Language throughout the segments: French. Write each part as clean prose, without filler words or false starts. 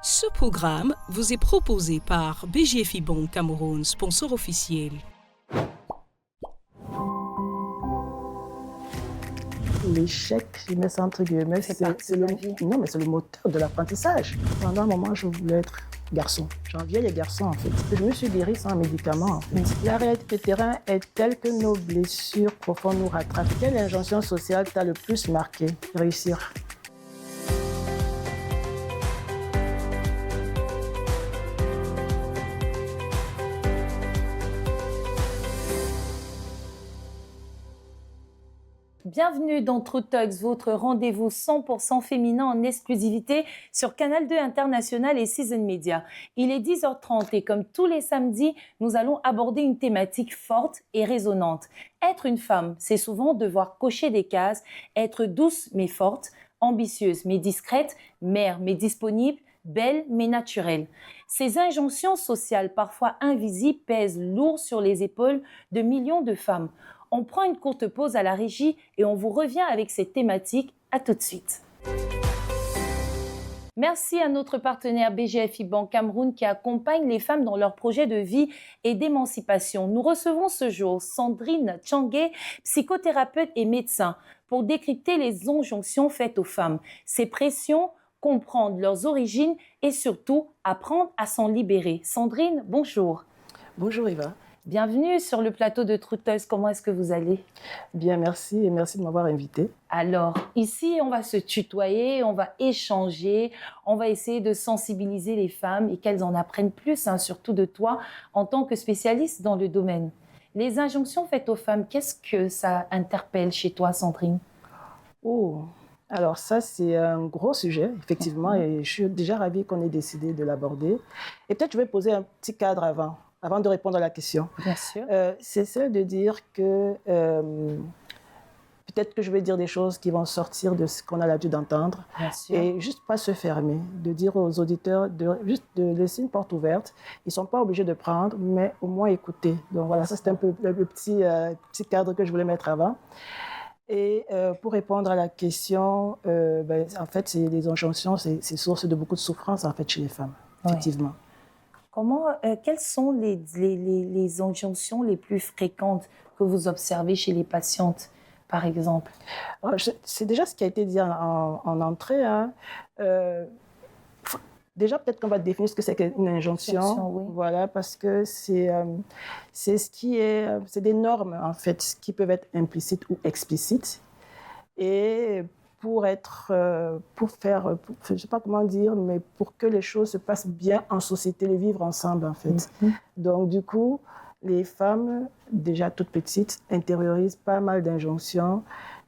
Ce programme vous est proposé par BGFI Bank Cameroun, sponsor officiel. L'échec, je mets ça entre guillemets, c'est le moteur de l'apprentissage. Pendant un moment, je voulais être garçon. J'enviais les garçons, en fait. Je me suis guérie sans médicaments, en fait. La réalité du terrain est telle que nos blessures profondes nous rattrapent. Quelle injonction sociale t'a le plus marqué? Réussir. Bienvenue dans True Talks, votre rendez-vous 100% féminin en exclusivité sur Canal 2 International et Season Media. Il est 10h30 et comme tous les samedis, nous allons aborder une thématique forte et résonnante. Être une femme, c'est souvent devoir cocher des cases, être douce mais forte, ambitieuse mais discrète, mère mais disponible, belle mais naturelle. Ces injonctions sociales, parfois invisibles, pèsent lourd sur les épaules de millions de femmes. On prend une courte pause à la régie et on vous revient avec cette thématique. À tout de suite. Merci à notre partenaire BGFI Bank Cameroun qui accompagne les femmes dans leurs projets de vie et d'émancipation. Nous recevons ce jour Sandrine Tchangé, psychothérapeute et médecin, pour décrypter les injonctions faites aux femmes, ces pressions, comprendre leurs origines et surtout apprendre à s'en libérer. Sandrine, bonjour. Bonjour Eva. Bienvenue sur le plateau de True Talks. Comment est-ce que vous allez? Bien, merci et merci de m'avoir invitée. Alors, ici, on va se tutoyer, on va échanger, on va essayer de sensibiliser les femmes et qu'elles en apprennent plus, surtout de toi, en tant que spécialiste dans le domaine. Les injonctions faites aux femmes, qu'est-ce que ça interpelle chez toi, Sandrine? Oh, alors ça, c'est un gros sujet, effectivement, et je suis déjà ravie qu'on ait décidé de l'aborder. Et peut-être je vais poser un petit cadre avant de répondre à la question. Bien sûr. C'est celle de dire que peut-être que je vais dire des choses qui vont sortir de ce qu'on a l'habitude d'entendre. Bien sûr. Et juste pas se fermer, de dire aux auditeurs, juste de laisser une porte ouverte. Ils ne sont pas obligés de prendre, mais au moins écouter. Donc voilà, ça c'est un peu le petit cadre que je voulais mettre avant. Et pour répondre à la question, en fait, les injonctions, c'est source de beaucoup de souffrance en fait, chez les femmes, effectivement. Quelles sont les injonctions les plus fréquentes que vous observez chez les patientes, par exemple? C'est déjà ce qui a été dit en entrée. Déjà, peut-être qu'on va définir ce que c'est qu'une injonction. Oui. Voilà, parce que c'est des normes, en fait, qui peuvent être implicites ou explicites. Et je ne sais pas comment dire, mais pour que les choses se passent bien en société, les vivre ensemble, en fait. Donc, du coup, les femmes, déjà toutes petites, intériorisent pas mal d'injonctions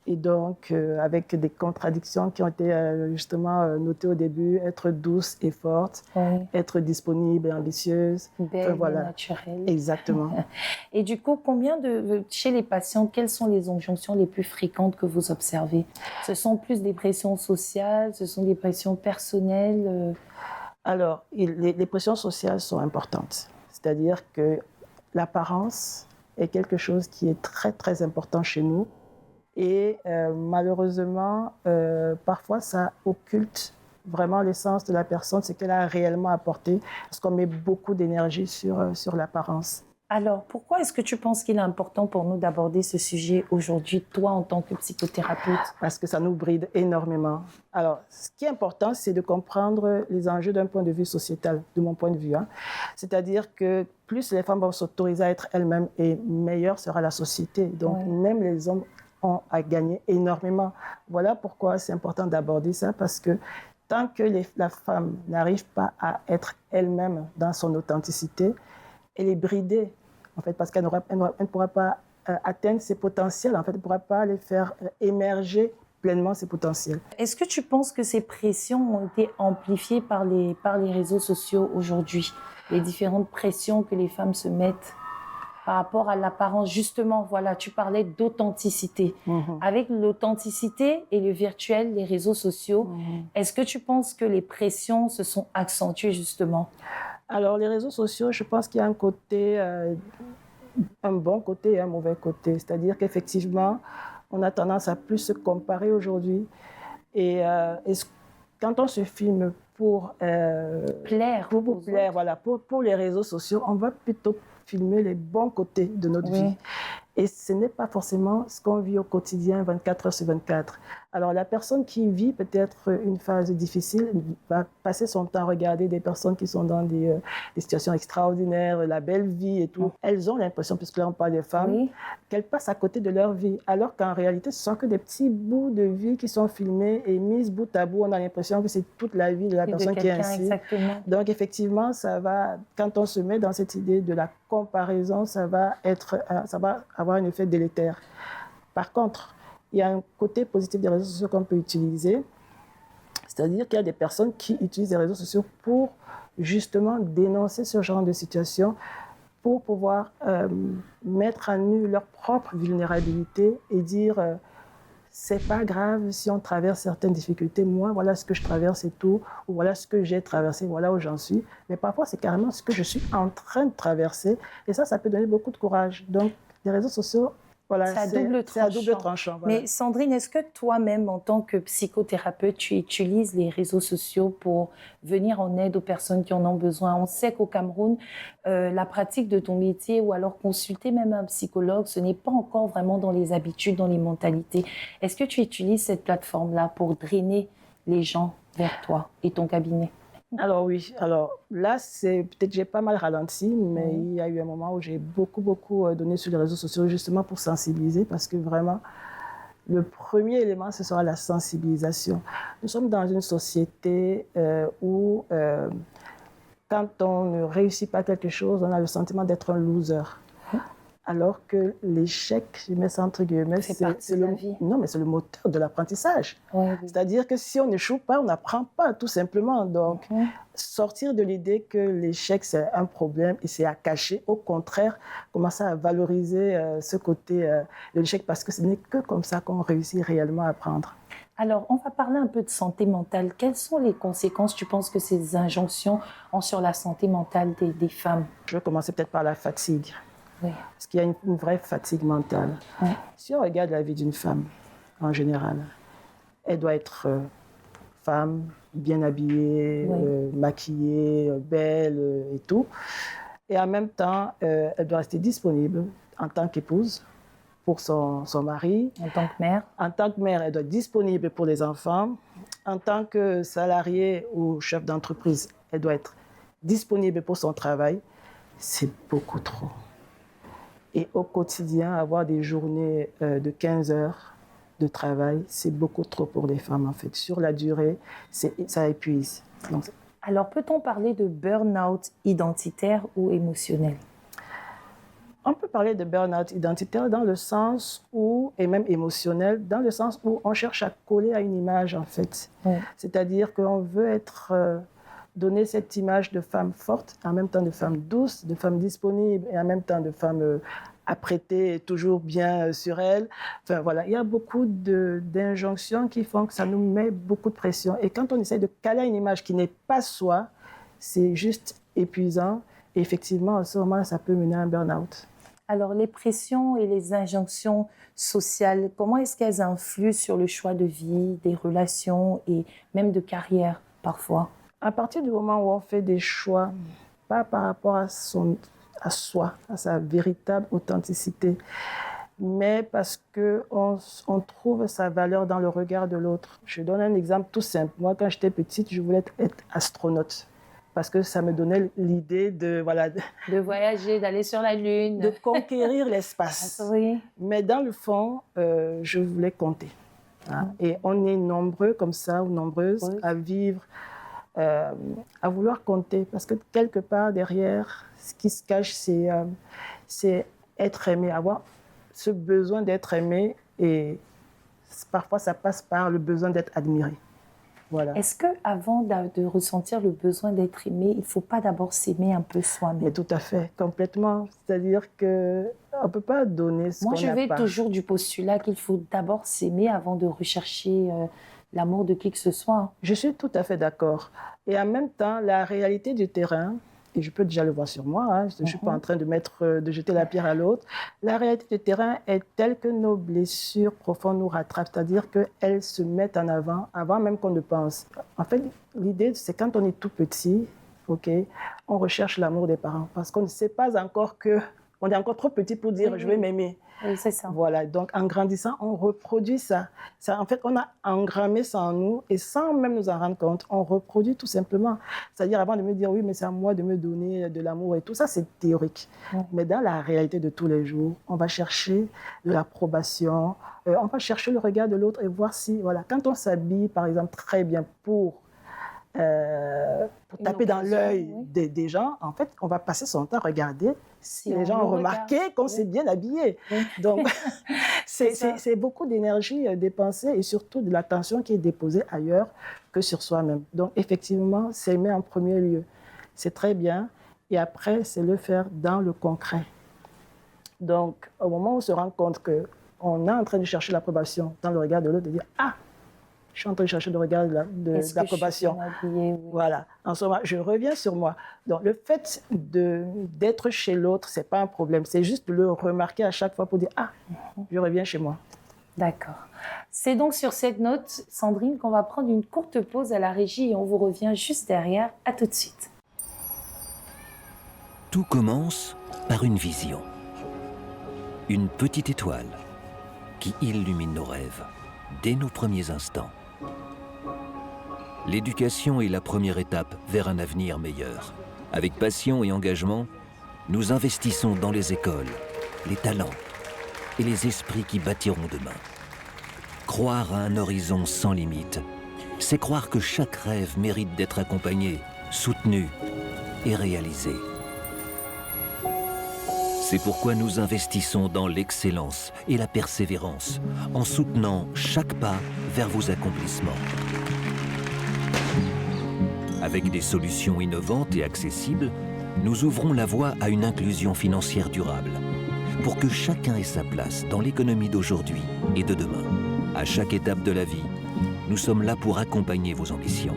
et donc avec des contradictions qui ont été justement notées au début, être douce et forte, être disponible et ambitieuse. Belle et naturelle. Exactement. Et du coup, chez les patients, quelles sont les injonctions les plus fréquentes que vous observez? Ce sont plus des pressions sociales, ce sont des pressions personnelles? Alors, les pressions sociales sont importantes. C'est-à-dire que l'apparence est quelque chose qui est très, très important chez nous. Et malheureusement, parfois, ça occulte vraiment l'essence de la personne, ce qu'elle a réellement apporté, parce qu'on met beaucoup d'énergie sur l'apparence. Alors, pourquoi est-ce que tu penses qu'il est important pour nous d'aborder ce sujet aujourd'hui, toi, en tant que psychothérapeute? Parce que ça nous bride énormément. Alors, ce qui est important, c'est de comprendre les enjeux d'un point de vue sociétal, de mon point de vue. C'est-à-dire que plus les femmes vont s'autoriser à être elles-mêmes, et meilleure sera la société. Donc, même les hommes ont à gagner énormément. Voilà pourquoi c'est important d'aborder ça, parce que tant que la femme n'arrive pas à être elle-même dans son authenticité, elle est bridée, en fait, parce qu'elle ne pourra pas atteindre ses potentiels, en fait, elle ne pourra pas les faire émerger pleinement ses potentiels. Est-ce que tu penses que ces pressions ont été amplifiées par les réseaux sociaux aujourd'hui? Les différentes pressions que les femmes se mettent par rapport à l'apparence, justement, voilà, tu parlais d'authenticité. Avec l'authenticité et le virtuel, les réseaux sociaux, est-ce que tu penses que les pressions se sont accentuées, justement? Alors, les réseaux sociaux, je pense qu'il y a un bon côté et un mauvais côté. C'est-à-dire qu'effectivement, on a tendance à plus se comparer aujourd'hui. Et quand on se filme pour Plaire. pour plaire, voilà, pour les réseaux sociaux, on va plutôt filmer les bons côtés de notre vie. Et ce n'est pas forcément ce qu'on vit au quotidien 24 heures sur 24. Alors, la personne qui vit peut-être une phase difficile va passer son temps à regarder des personnes qui sont dans des situations extraordinaires, la belle vie et tout. Elles ont l'impression, puisque là on parle des femmes, qu'elles passent à côté de leur vie. Alors qu'en réalité, ce sont que des petits bouts de vie qui sont filmés et mis bout à bout. On a l'impression que c'est toute la vie de la personne qui est ainsi. Exactement. Donc, effectivement, ça va, quand on se met dans cette idée de la comparaison, ça va avoir un effet délétère. Par contre, il y a un côté positif des réseaux sociaux qu'on peut utiliser, c'est-à-dire qu'il y a des personnes qui utilisent les réseaux sociaux pour justement dénoncer ce genre de situation, pour pouvoir mettre à nu leur propre vulnérabilité et dire c'est pas grave si on traverse certaines difficultés. Moi, voilà ce que je traverse et tout, ou voilà ce que j'ai traversé, voilà où j'en suis. Mais parfois, c'est carrément ce que je suis en train de traverser. Et ça peut donner beaucoup de courage. Donc, les réseaux sociaux, voilà, c'est à double tranchant. Voilà. Mais Sandrine, est-ce que toi-même, en tant que psychothérapeute, tu utilises les réseaux sociaux pour venir en aide aux personnes qui en ont besoin? On sait qu'au Cameroun, la pratique de ton métier ou alors consulter même un psychologue, ce n'est pas encore vraiment dans les habitudes, dans les mentalités. Est-ce que tu utilises cette plateforme-là pour drainer les gens vers toi et ton cabinet? Alors oui, alors là, peut-être j'ai pas mal ralenti, mais il y a eu un moment où j'ai beaucoup donné sur les réseaux sociaux justement pour sensibiliser, parce que vraiment, le premier élément, ce sera la sensibilisation. Nous sommes dans une société où quand on ne réussit pas quelque chose, on a le sentiment d'être un loser. Alors que l'échec, je mets ça entre guillemets, c'est le moteur de l'apprentissage. C'est-à-dire que si on n'échoue pas, on n'apprend pas, tout simplement. Donc, sortir de l'idée que l'échec, c'est un problème et c'est à cacher. Au contraire, commencer à valoriser ce côté de l'échec, parce que ce n'est que comme ça qu'on réussit réellement à apprendre. Alors, on va parler un peu de santé mentale. Quelles sont les conséquences, tu penses, que ces injonctions ont sur la santé mentale des femmes? Je vais commencer peut-être par la fatigue. Parce qu'il y a une vraie fatigue mentale. Si on regarde la vie d'une femme, en général, elle doit être femme, bien habillée, maquillée, belle et tout. Et en même temps, elle doit rester disponible en tant qu'épouse pour son mari. En tant que mère. En tant que mère, elle doit être disponible pour les enfants. En tant que salariée ou chef d'entreprise, elle doit être disponible pour son travail. C'est beaucoup trop. Et au quotidien, avoir des journées de 15 heures de travail, c'est beaucoup trop pour les femmes, en fait. Sur la durée, ça épuise. Donc, alors, peut-on parler de burn-out identitaire ou émotionnel? On peut parler de burn-out identitaire dans le sens où, et même émotionnel, dans le sens où on cherche à coller à une image, en fait. C'est-à-dire qu'on veut donner cette image de femme forte, en même temps de femme douce, de femme disponible, et en même temps de femme apprêtée et toujours bien sur elle. Enfin voilà, il y a beaucoup d'injonctions qui font que ça nous met beaucoup de pression. Et quand on essaie de caler une image qui n'est pas soi, c'est juste épuisant. Et effectivement, à ce moment-là, ça peut mener à un burn-out. Alors, les pressions et les injonctions sociales, comment est-ce qu'elles influent sur le choix de vie, des relations et même de carrière parfois? À partir du moment où on fait des choix, pas par rapport à soi, à sa véritable authenticité, mais parce qu'on trouve sa valeur dans le regard de l'autre. Je donne un exemple tout simple. Moi, quand j'étais petite, je voulais être astronaute, parce que ça me donnait l'idée de voyager, d'aller sur la Lune, de conquérir l'espace. Mais dans le fond, je voulais compter. Et on est nombreux comme ça, ou nombreuses, à vivre, à vouloir compter, parce que quelque part derrière, ce qui se cache, c'est être aimé, avoir ce besoin d'être aimé, et parfois ça passe par le besoin d'être admiré. Voilà. Est-ce qu'avant de ressentir le besoin d'être aimé, il ne faut pas d'abord s'aimer un peu soi-même? Mais tout à fait, complètement. C'est-à-dire qu'on ne peut pas donner ce qu'on n'a pas. Moi, je vais toujours du postulat qu'il faut d'abord s'aimer avant de rechercher l'amour de qui que ce soit. Je suis tout à fait d'accord. Et en même temps, la réalité du terrain, et je peux déjà le voir sur moi, hein, je ne suis pas en train de jeter la pierre à l'autre, la réalité du terrain est telle que nos blessures profondes nous rattrapent, c'est-à-dire qu'elles se mettent en avant même qu'on ne pense. En fait, l'idée, c'est quand on est tout petit, on recherche l'amour des parents, parce qu'on ne sait pas encore on est encore trop petit pour dire je vais m'aimer. Oui, c'est ça. Voilà, donc en grandissant, on reproduit ça. En fait, on a engrammé ça en nous et sans même nous en rendre compte, on reproduit tout simplement. C'est-à-dire avant de me dire oui, mais c'est à moi de me donner de l'amour et tout ça, c'est théorique. Mais dans la réalité de tous les jours, on va chercher de l'approbation, on va chercher le regard de l'autre et voir si, voilà, quand on s'habille, par exemple, très bien pour taper dans l'œil des gens, en fait, on va passer son temps à regarder si les gens ont remarqué qu'on s'est bien habillé. Donc, c'est beaucoup d'énergie dépensée et surtout de l'attention qui est déposée ailleurs que sur soi-même. Donc, effectivement, s'aimer en premier lieu, c'est très bien. Et après, c'est le faire dans le concret. Donc, au moment où on se rend compte qu'on est en train de chercher l'approbation dans le regard de l'autre, de dire « Ah, je suis en train de chercher le regard de l'approbation. » Voilà. En ce moment, je reviens sur moi. Donc, le fait d'être chez l'autre, ce n'est pas un problème. C'est juste de le remarquer à chaque fois pour dire « Ah, je reviens chez moi. » D'accord. C'est donc sur cette note, Sandrine, qu'on va prendre une courte pause à la régie et on vous revient juste derrière. À tout de suite. Tout commence par une vision. Une petite étoile qui illumine nos rêves dès nos premiers instants. L'éducation est la première étape vers un avenir meilleur. Avec passion et engagement, nous investissons dans les écoles, les talents et les esprits qui bâtiront demain. Croire à un horizon sans limite, c'est croire que chaque rêve mérite d'être accompagné, soutenu et réalisé. C'est pourquoi nous investissons dans l'excellence et la persévérance, en soutenant chaque pas vers vos accomplissements. Avec des solutions innovantes et accessibles, nous ouvrons la voie à une inclusion financière durable, pour que chacun ait sa place dans l'économie d'aujourd'hui et de demain. À chaque étape de la vie, nous sommes là pour accompagner vos ambitions.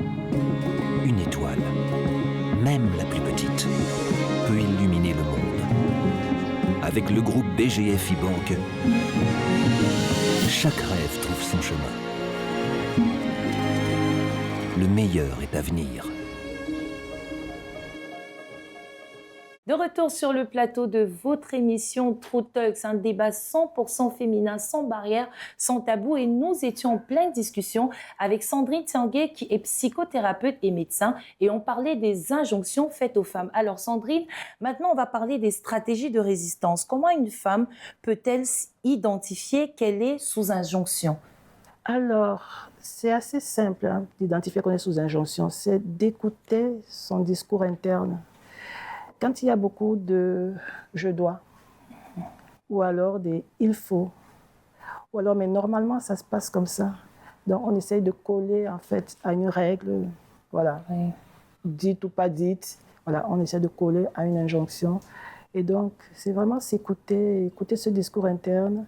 Une étoile, même la plus petite, peut illuminer le monde. Avec le groupe BGF Banque, chaque rêve trouve son chemin. Le meilleur est à venir. De retour sur le plateau de votre émission True Talks, un débat 100% féminin, sans barrière, sans tabou. Et nous étions en pleine discussion avec Sandrine Tianguet, qui est psychothérapeute et médecin. Et on parlait des injonctions faites aux femmes. Alors Sandrine, maintenant on va parler des stratégies de résistance. Comment une femme peut-elle identifier qu'elle est sous injonction? Alors, c'est assez simple d'identifier qu'on est sous injonction. C'est d'écouter son discours interne. Quand il y a beaucoup de « je dois » ou alors des « il faut » ou alors « mais normalement ça se passe comme ça ». Donc on essaye de coller en fait à une règle, voilà, dite ou pas dite, voilà, on essaie de coller à une injonction. Et donc c'est vraiment s'écouter, écouter ce discours interne.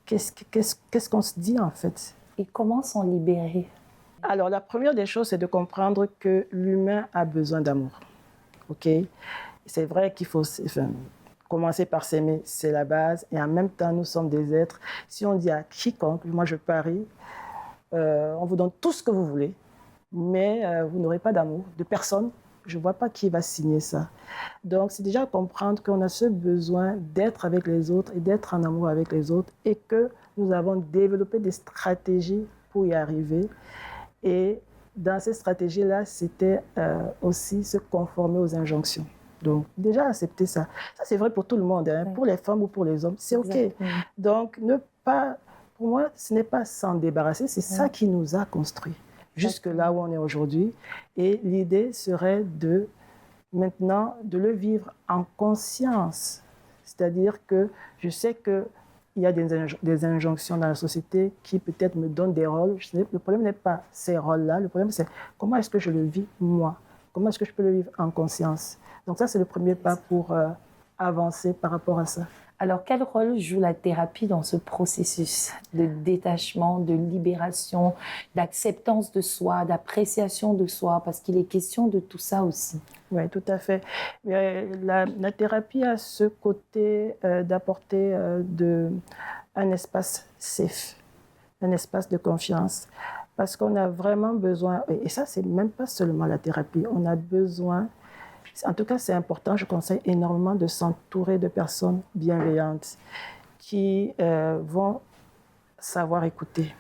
Qu'est-ce qu'on se dit en fait? Et comment s'en libérer? Alors la première des choses, c'est de comprendre que l'humain a besoin d'amour. OK? C'est vrai qu'il faut commencer par s'aimer, c'est la base. Et en même temps, nous sommes des êtres. Si on dit à quiconque, moi je parie, on vous donne tout ce que vous voulez, mais vous n'aurez pas d'amour de personne. Je ne vois pas qui va signer ça. Donc, c'est déjà comprendre qu'on a ce besoin d'être avec les autres et d'être en amour avec les autres et que nous avons développé des stratégies pour y arriver. Et dans ces stratégies-là, c'était aussi se conformer aux injonctions. Donc, déjà accepter ça. Ça, c'est vrai pour tout le monde, hein, pour les femmes ou pour les hommes. C'est OK. Donc, pour moi, ce n'est pas s'en débarrasser, c'est ça qui nous a construits jusque là où on est aujourd'hui. Et l'idée serait maintenant de le vivre en conscience. C'est-à-dire que je sais qu'il y a des injonctions dans la société qui peut-être me donnent des rôles. Le problème n'est pas ces rôles-là, le problème c'est comment est-ce que je le vis moi? Comment est-ce que je peux le vivre en conscience? Donc ça, c'est le premier pas pour avancer par rapport à ça. Alors, quel rôle joue la thérapie dans ce processus de détachement, de libération, d'acceptance de soi, d'appréciation de soi? Parce qu'il est question de tout ça aussi. Oui, tout à fait. La thérapie a ce côté d'apporter un espace safe, un espace de confiance. Parce qu'on a vraiment besoin, et ça, c'est même pas seulement la thérapie, on a besoin, en tout cas, c'est important, je conseille énormément de s'entourer de personnes bienveillantes qui vont savoir écouter.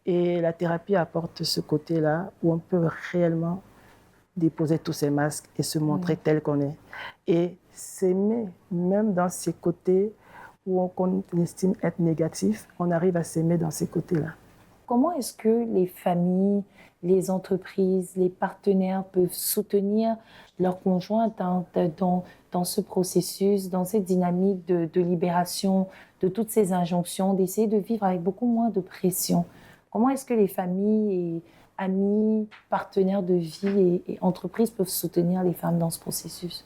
Et la thérapie apporte ce côté-là où on peut réellement déposer tous ces masques et se montrer tel qu'on est. Et s'aimer, même dans ces côtés où on estime être négatif, on arrive à s'aimer dans ces côtés-là. Comment est-ce que les familles, les entreprises, les partenaires peuvent soutenir leurs conjoints dans ce processus, dans cette dynamique de libération, de toutes ces injonctions, d'essayer de vivre avec beaucoup moins de pression? Comment est-ce que les familles et amis, partenaires de vie et entreprises peuvent soutenir les femmes dans ce processus?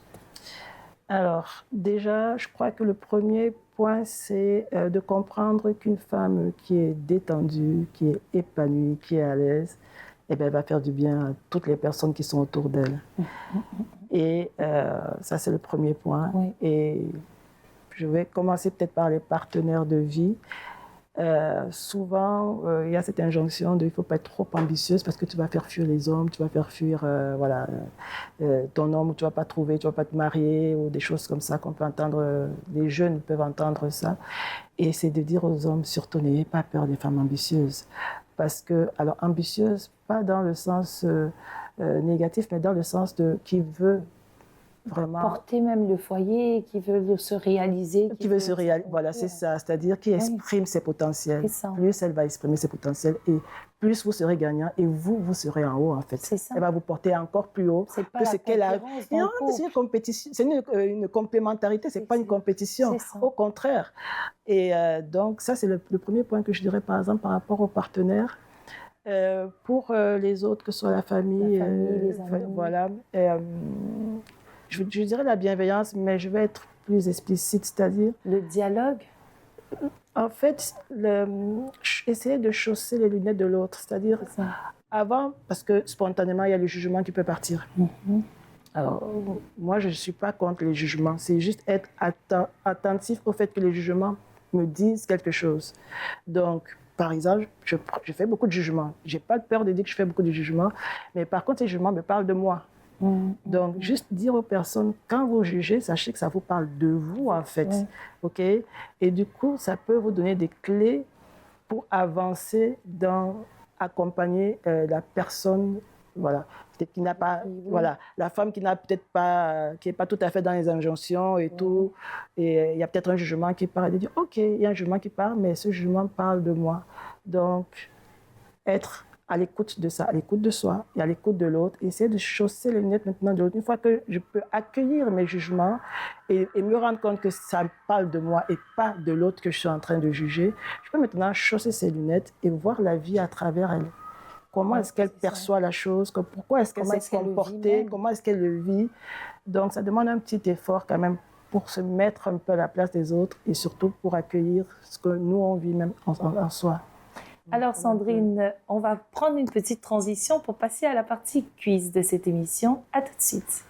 Alors, déjà, je crois que le premier point, c'est de comprendre qu'une femme qui est détendue, qui est épanouie, qui est à l'aise, eh bien, elle va faire du bien à toutes les personnes qui sont autour d'elle. Et ça, c'est le premier point. Oui. Et je vais commencer peut-être par les partenaires de vie. Souvent, il y a cette injonction de il ne faut pas être trop ambitieuse parce que tu vas faire fuir les hommes, tu vas faire fuir ton homme, ou tu ne vas pas trouver, tu ne vas pas te marier, ou des choses comme ça qu'on peut entendre, les jeunes peuvent entendre ça. Et c'est de dire aux hommes, surtout n'ayez pas peur des femmes ambitieuses. Parce que, alors ambitieuse, pas dans le sens négatif, mais dans le sens de qui veut vraiment porter même le foyer, qui veut se réaliser. Qui veut se réaliser, voilà, c'est ça. C'est-à-dire qui exprime ses potentiels. Plus elle va exprimer ses potentiels et plus vous serez gagnant et vous serez en haut, en fait. C'est ça. Elle va vous porter encore plus haut que ce qu'elle a. C'est une compétition, c'est une complémentarité, c'est pas une compétition. Au contraire. Et donc, ça, c'est le premier point que je dirais, par exemple, par rapport aux partenaires. Pour les autres, que ce soit la famille, les amis. Voilà. Je dirais la bienveillance, mais je vais être plus explicite, c'est-à-dire... Le dialogue? En fait, essayer de chausser les lunettes de l'autre, c'est-à-dire avant, parce que spontanément, il y a le jugement qui peut partir. Alors, moi, je ne suis pas contre les jugements, c'est juste être attentif au fait que les jugements me disent quelque chose. Donc, par exemple, je fais beaucoup de jugements. Je n'ai pas peur de dire que je fais beaucoup de jugements, mais par contre, ces jugements me parlent de moi. Donc, juste dire aux personnes, quand vous jugez, sachez que ça vous parle de vous, en fait. OK? Et du coup, ça peut vous donner des clés pour avancer dans accompagner la personne, voilà, qui n'a pas, voilà, la femme qui n'a peut-être pas, qui n'est pas tout à fait dans les injonctions et tout. Et il y a peut-être un jugement qui part et de dire, OK, il y a un jugement qui part, mais ce jugement parle de moi. Donc, être à l'écoute de ça, à l'écoute de soi et à l'écoute de l'autre, essayer de chausser les lunettes maintenant de l'autre. Une fois que je peux accueillir mes jugements et me rendre compte que ça parle de moi et pas de l'autre que je suis en train de juger, je peux maintenant chausser ces lunettes et voir la vie à travers elle. Comment est-ce qu'elle perçoit la chose, pourquoi est-ce qu'elle s'est comportée, comment est-ce qu'elle le vit. Donc ça demande un petit effort quand même pour se mettre un peu à la place des autres et surtout pour accueillir ce que nous on vit même en soi. Alors Sandrine, on va prendre une petite transition pour passer à la partie quiz de cette émission. À tout de suite.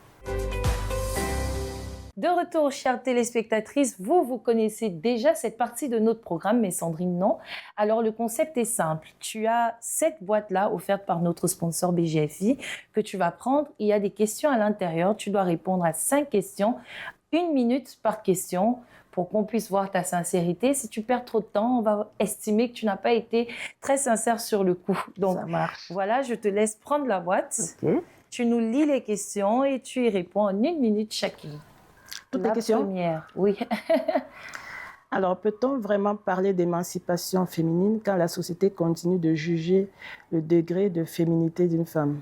De retour, chères téléspectatrices, vous connaissez déjà cette partie de notre programme, mais Sandrine, non. Alors, le concept est simple. Tu as cette boîte-là, offerte par notre sponsor BGFI, que tu vas prendre. Il y a des questions à l'intérieur. Tu dois répondre à 5 questions, 1 minute par question, pour qu'on puisse voir ta sincérité. Si tu perds trop de temps, on va estimer que tu n'as pas été très sincère sur le coup. Donc, ça marche. Voilà, je te laisse prendre la boîte. Okay. Tu nous lis les questions et tu y réponds en 1 minute chacune. Toutes les questions? La première, oui. Alors, peut-on vraiment parler d'émancipation féminine quand la société continue de juger le degré de féminité d'une femme?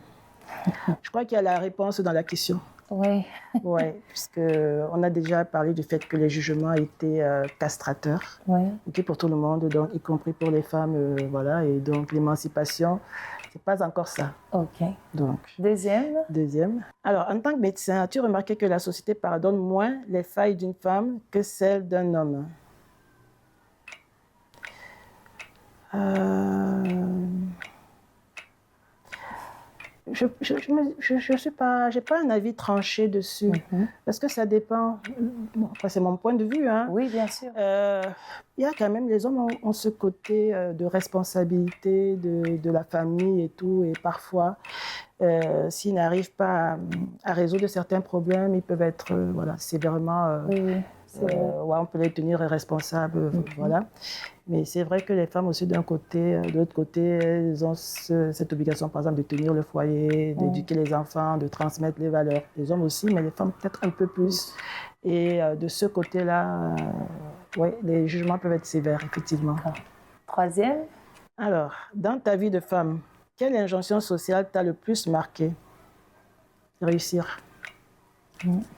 Je crois qu'il y a la réponse dans la question. Oui. Oui, puisqu'on a déjà parlé du fait que les jugements étaient castrateurs, oui. Okay, pour tout le monde, donc, y compris pour les femmes. Voilà, et donc l'émancipation, c'est pas encore ça. OK. Donc, Deuxième. Alors, en tant que médecin, as-tu remarqué que la société pardonne moins les failles d'une femme que celles d'un homme? Je suis pas, j'ai pas un avis tranché dessus, parce que ça dépend. Bon, après, c'est mon point de vue, hein. Oui, bien sûr. Il y a quand même, les hommes ont ce côté de responsabilité de la famille et tout, et parfois, s'ils n'arrivent pas à résoudre certains problèmes, ils peuvent être voilà, sévèrement... Oui. ouais, on peut les tenir responsables, voilà. Mais c'est vrai que les femmes aussi, d'un côté, de l'autre côté, elles ont cette obligation, par exemple, de tenir le foyer, d'éduquer les enfants, de transmettre les valeurs. Les hommes aussi, mais les femmes peut-être un peu plus. Et de ce côté-là, ouais, les jugements peuvent être sévères, effectivement. Troisième. Alors, dans ta vie de femme, quelle injonction sociale t'a le plus marqué? Réussir.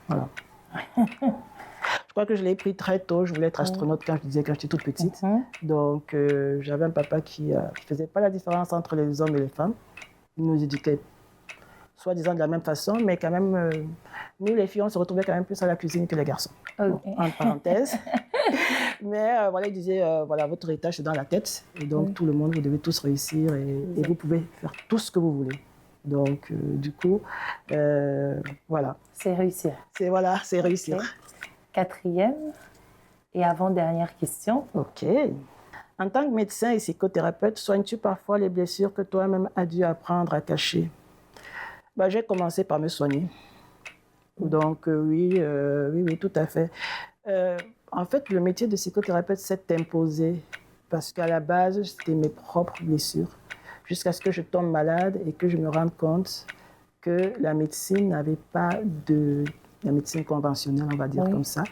Voilà. Je crois que je l'ai pris très tôt. Je voulais être astronaute quand j'étais toute petite. Donc, j'avais un papa qui ne faisait pas la différence entre les hommes et les femmes. Il nous éduquait soi-disant de la même façon, mais quand même, nous, les filles, on se retrouvait quand même plus à la cuisine que les garçons. Bon, entre parenthèses. Mais voilà, il disait, voilà, votre héritage, c'est dans la tête. Et donc, tout le monde, vous devez tous réussir et vous pouvez faire tout ce que vous voulez. Donc, du coup, voilà. C'est réussir. C'est réussir. Okay. Quatrième et avant-dernière question. OK. En tant que médecin et psychothérapeute, soignes-tu parfois les blessures que toi-même as dû apprendre à cacher? J'ai commencé par me soigner. Donc, oui, tout à fait. En fait, le métier de psychothérapeute s'est imposé parce qu'à la base, c'était mes propres blessures. Jusqu'à ce que je tombe malade et que je me rende compte que la médecine n'avait pas de... La médecine conventionnelle, on va dire comme ça,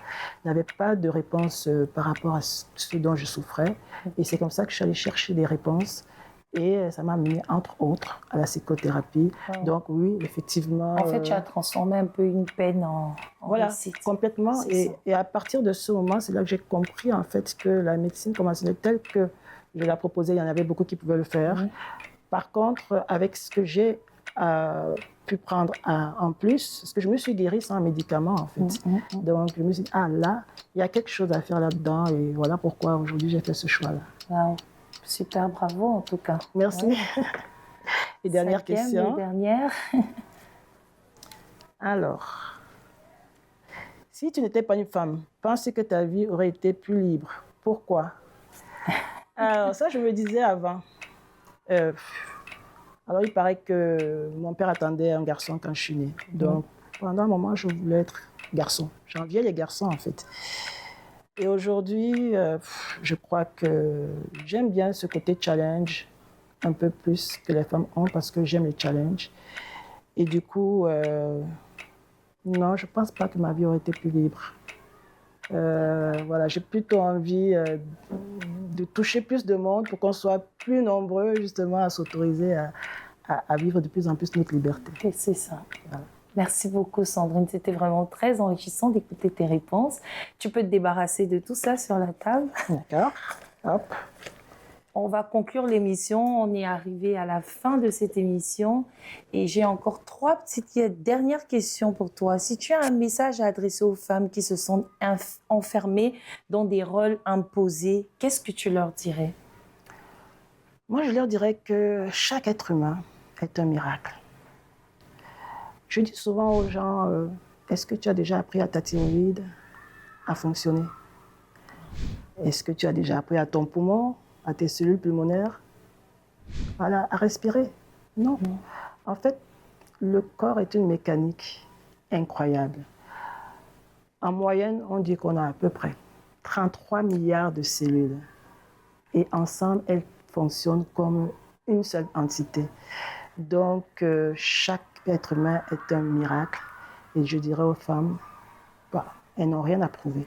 n'avait pas de réponse par rapport à ce dont je souffrais. Et c'est comme ça que je suis allée chercher des réponses. Et ça m'a amené, entre autres, à la psychothérapie. Donc oui, effectivement... En fait, tu as transformé un peu une peine en voilà, réussite. Complètement. Et à partir de ce moment, c'est là que j'ai compris, en fait, que la médecine conventionnelle, telle que je la proposais, il y en avait beaucoup qui pouvaient le faire. Par contre, avec ce que j'ai pu prendre en plus, parce que je me suis guérie sans médicaments, en fait. Donc, je me suis dit, là, il y a quelque chose à faire là-dedans. Et voilà pourquoi aujourd'hui, j'ai fait ce choix-là. Wow. Super, bravo en tout cas. Merci. Et dernière question. Dernière. Alors, si tu n'étais pas une femme, penses-tu que ta vie aurait été plus libre? Pourquoi? Alors, ça, je me disais avant. Alors, il paraît que mon père attendait un garçon quand je suis née. Donc, pendant un moment, je voulais être garçon. J'enviais les garçons, en fait. Et aujourd'hui, je crois que j'aime bien ce côté challenge, un peu plus que les femmes ont, parce que j'aime les challenges. Et du coup, non, je ne pense pas que ma vie aurait été plus libre. Voilà, j'ai plutôt envie de toucher plus de monde pour qu'on soit plus nombreux, justement, à s'autoriser à vivre de plus en plus notre liberté. Et c'est ça. Voilà. Merci beaucoup, Sandrine. C'était vraiment très enrichissant d'écouter tes réponses. Tu peux te débarrasser de tout ça sur la table. D'accord. Hop. On va conclure l'émission. On est arrivé à la fin de cette émission. Et j'ai encore 3 petites dernières questions pour toi. Si tu as un message à adresser aux femmes qui se sentent enfermées dans des rôles imposés, qu'est-ce que tu leur dirais? Moi, je leur dirais que chaque être humain est un miracle. Je dis souvent aux gens, est-ce que tu as déjà appris à ta thyroïde à fonctionner? Est-ce que tu as déjà appris à ton poumon, à tes cellules pulmonaires, voilà, à respirer? Non. En fait, le corps est une mécanique incroyable. En moyenne, on dit qu'on a à peu près 33 milliards de cellules. Et ensemble, elles fonctionnent comme une seule entité. Donc, chaque être humain est un miracle. Et je dirais aux femmes, elles n'ont rien à prouver.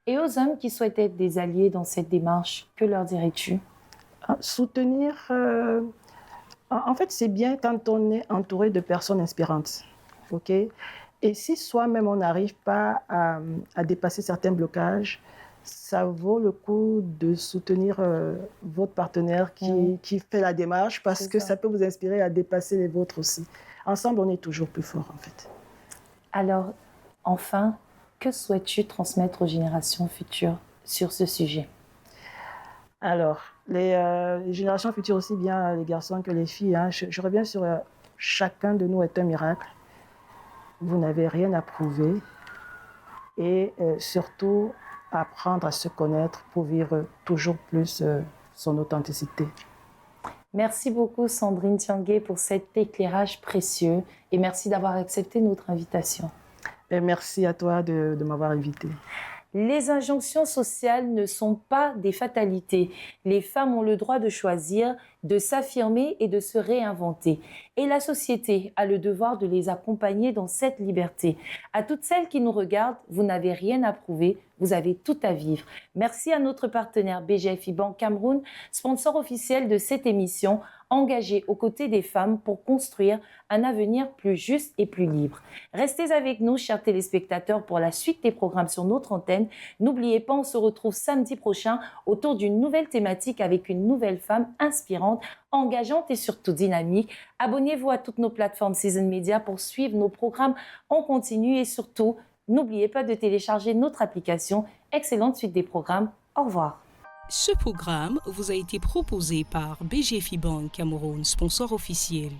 Et aux hommes qui souhaitent être des alliés dans cette démarche, que leur dirais-tu? Soutenir... En fait, c'est bien quand on est entouré de personnes inspirantes. Okay? Et si soi-même, on n'arrive pas à dépasser certains blocages, ça vaut le coup de soutenir votre partenaire qui fait la démarche parce que ça peut vous inspirer à dépasser les vôtres aussi. Ensemble, on est toujours plus fort en fait. Alors, enfin, que souhaites-tu transmettre aux générations futures sur ce sujet? Alors, les générations futures, aussi bien les garçons que les filles, hein, je reviens sur chacun de nous est un miracle. Vous n'avez rien à prouver et surtout apprendre à se connaître pour vivre toujours plus son authenticité. Merci beaucoup Sandrine Tiangué pour cet éclairage précieux et merci d'avoir accepté notre invitation. Et merci à toi de m'avoir invitée. Les injonctions sociales ne sont pas des fatalités. Les femmes ont le droit de choisir, de s'affirmer et de se réinventer. Et la société a le devoir de les accompagner dans cette liberté. À toutes celles qui nous regardent, vous n'avez rien à prouver, vous avez tout à vivre. Merci à notre partenaire BGFI Banque Cameroun, sponsor officiel de cette émission, engagé aux côtés des femmes pour construire un avenir plus juste et plus libre. Restez avec nous, chers téléspectateurs, pour la suite des programmes sur notre antenne. N'oubliez pas, on se retrouve samedi prochain autour d'une nouvelle thématique avec une nouvelle femme inspirante, engageante et surtout dynamique. Abonnez-vous à toutes nos plateformes Season Media pour suivre nos programmes en continu et surtout, n'oubliez pas de télécharger notre application. Excellente suite des programmes. Au revoir. Ce programme vous a été proposé par BGFI Banque Cameroun, sponsor officiel.